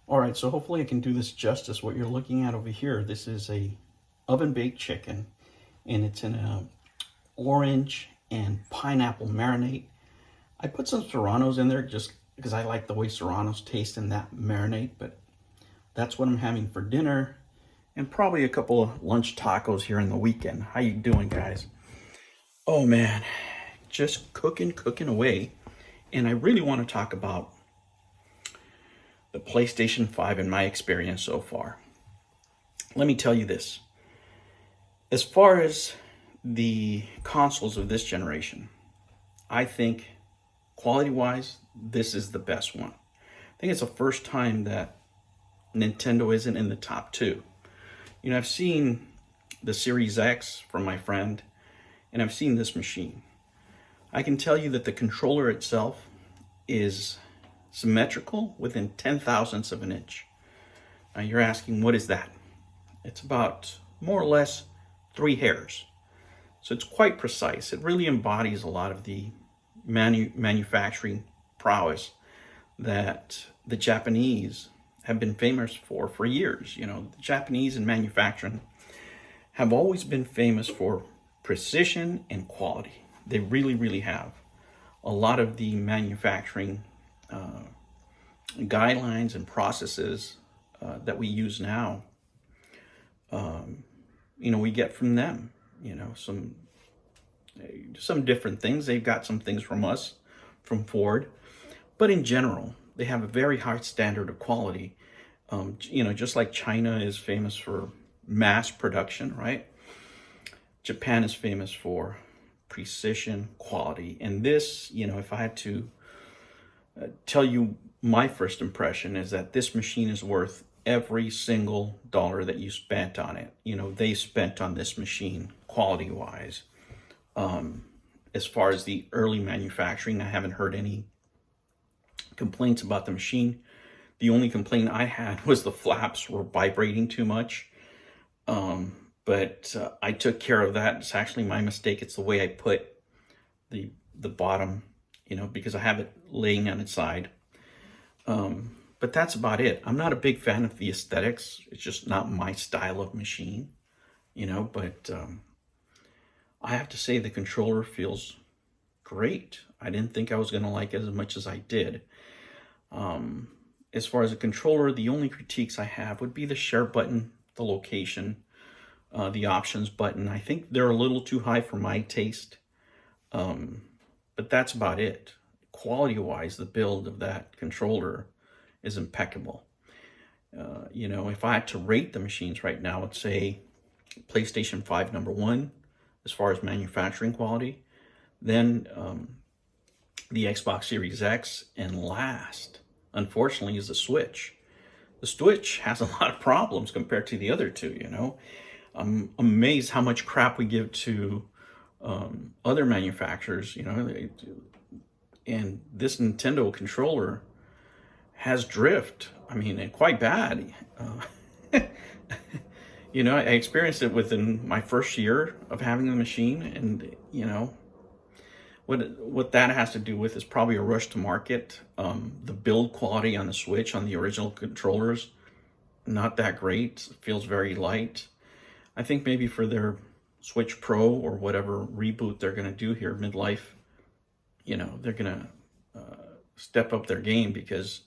All right, so hopefully I can do this justice. What you're looking at over here, this is a oven-baked chicken, and it's in a orange and pineapple marinade. I put some serranos in there just because I like the way serranos taste in that marinade, but that's what I'm having for dinner, and probably a couple of lunch tacos here in the weekend. How you doing, guys? Oh man, just cooking away, and I really want to talk about the PlayStation 5 in my experience so far. Let me tell you this. As far as the consoles of this generation, I think quality-wise, this is the best one. I think it's the first time that Nintendo isn't in the top two. You know, I've seen the Series X from my friend, and I've seen this machine. I can tell you that the controller itself is symmetrical within 10 thousandths of an inch. Now you're asking, what is that? It's about more or less 3 hairs. So it's quite precise. It really embodies a lot of the manufacturing prowess that the Japanese have been famous for years. You know, the Japanese in manufacturing have always been famous for precision and quality. They really have. A lot of the manufacturing guidelines and processes that we use now, you know, we get from them. You know, some different things. They've got some things from us, from Ford, but in general, they have a very high standard of quality. You know, just like China is famous for mass production, right? Japan is famous for precision, quality. And this, you know, if I had to tell you my first impression, is that this machine is worth every single dollar that you spent on it. You know, they spent on this machine quality-wise. As far as the early manufacturing, I haven't heard any complaints about the machine. The only complaint I had was the flaps were vibrating too much. But I took care of that. It's actually my mistake. It's the way I put the bottom, you know, because I have it laying on its side. But that's about it. I'm not a big fan of the aesthetics. It's just not my style of machine, you know, but I have to say the controller feels great. I didn't think I was going to like it as much as I did. As far as the controller, the only critiques I have would be the share button, the location, the options button. I think they're a little too high for my taste. But that's about it. Quality-wise, the build of that controller is impeccable. You know, if I had to rate the machines right now, I'd say PlayStation 5 number 1 as far as manufacturing quality, then the Xbox Series X, and last, unfortunately, is the Switch. The Switch has a lot of problems compared to the other two, you know. I'm amazed how much crap we give to other manufacturers, you know, and this Nintendo controller has drift. I mean, quite bad. You know, I experienced it within my first year of having the machine, and you know, what that has to do with is probably a rush to market. The build quality on the Switch, on the original controllers, not that great. It feels very light. I think maybe for their Switch Pro or whatever reboot they're going to do here midlife, you know, they're going to step up their game, because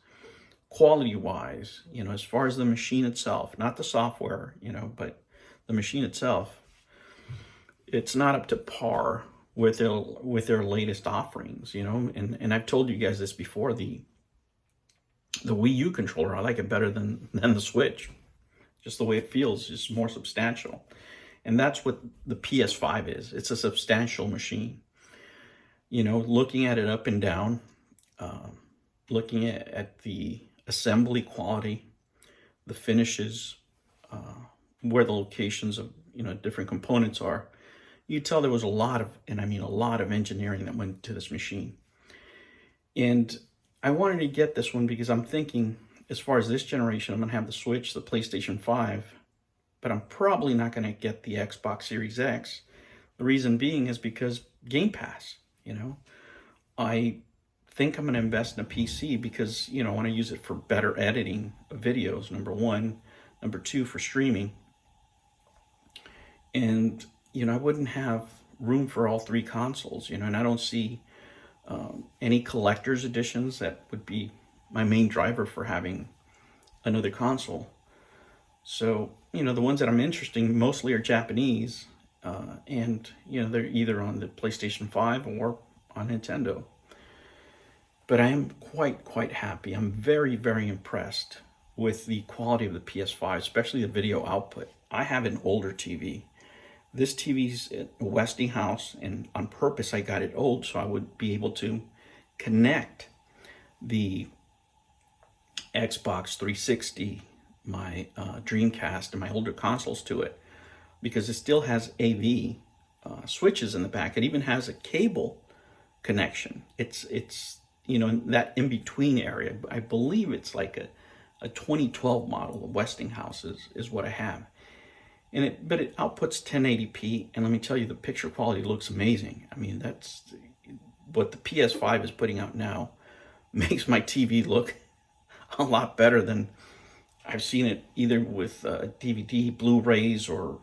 quality-wise, you know, as far as the machine itself, not the software, you know, but the machine itself, it's not up to par with their latest offerings, you know. And I've told you guys this before, the Wii U controller, I like it better than the Switch. Just the way it feels, just more substantial. And that's what the PS5 is. It's a substantial machine. You know, looking at it up and down, looking at the assembly quality, the finishes, where the locations of, you know, different components are, you tell there was a lot of, and I mean a lot of engineering that went to this machine. And I wanted to get this one because I'm thinking, as far as this generation, I'm going to have the Switch, the PlayStation 5, but I'm probably not going to get the Xbox Series X. The reason being is because Game Pass, you know. I think I'm going to invest in a PC because, you know, I want to use it for better editing of videos, number one. Number two, for streaming. And, you know, I wouldn't have room for all three consoles, you know, and I don't see any collector's editions that would be my main driver for having another console. So, you know, the ones that I'm interested in mostly are Japanese, and, you know, they're either on the PlayStation 5 or on Nintendo. But I am quite happy. I'm very impressed with the quality of the PS5, especially the video output. I have an older TV. This TV's at a Westinghouse, and on purpose I got it old so I would be able to connect the Xbox 360, my Dreamcast, and my older consoles to it, because it still has AV switches in the back. It even has a cable connection. It's you know, in that in-between area. I believe it's like a 2012 model of Westinghouse is what I have. But it outputs 1080p, and let me tell you, the picture quality looks amazing. I mean, that's what the PS5 is putting out now, makes my TV look a lot better than I've seen it either with DVD, Blu-rays, or,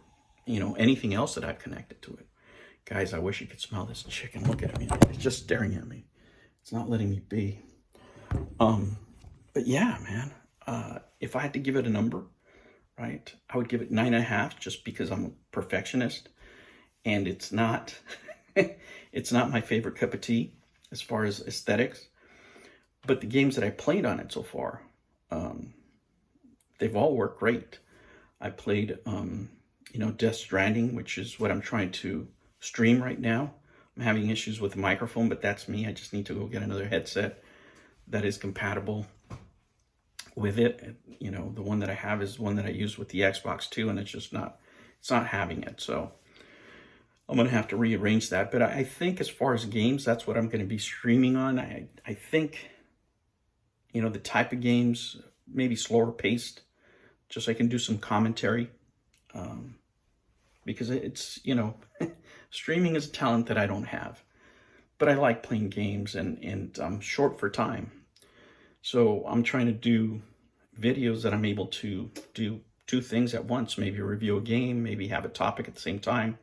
you know, anything else that I've connected to it. Guys, I wish you could smell this chicken. Look at me. It's just staring at me. It's not letting me be. But yeah, man, if I had to give it a number, right, I would give it 9.5, just because I'm a perfectionist, and it's not it's not my favorite cup of tea as far as aesthetics. But the games that I played on it so far, they've all worked great. I played you know, Death Stranding, which is what I'm trying to stream right now. I'm having issues with the microphone, but that's me. I just need to go get another headset that is compatible with it. You know, the one that I have is one that I use with the Xbox too, and it's not having it. So I'm going to have to rearrange that. But I think as far as games, that's what I'm going to be streaming on. I think, you know, the type of games, maybe slower paced, just so I can do some commentary. Because it's, you know, streaming is a talent that I don't have. But I like playing games, and I'm short for time. So I'm trying to do videos that I'm able to do two things at once. Maybe review a game, maybe have a topic at the same time,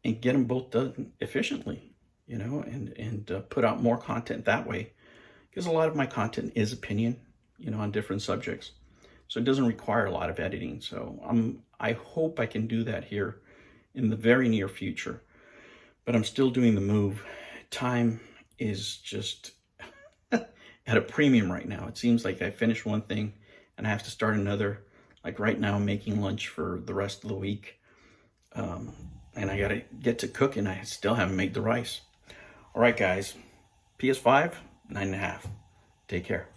and get them both done efficiently, you know, and put out more content that way. Because a lot of my content is opinion, you know, on different subjects. So it doesn't require a lot of editing. So I hope I can do that here in the very near future. But I'm still doing the move. Time is just at a premium right now. It seems like I finished one thing and I have to start another. Like right now, I'm making lunch for the rest of the week. And I got to get to cooking. I still haven't made the rice. All right, guys. PS5, 9.5. Take care.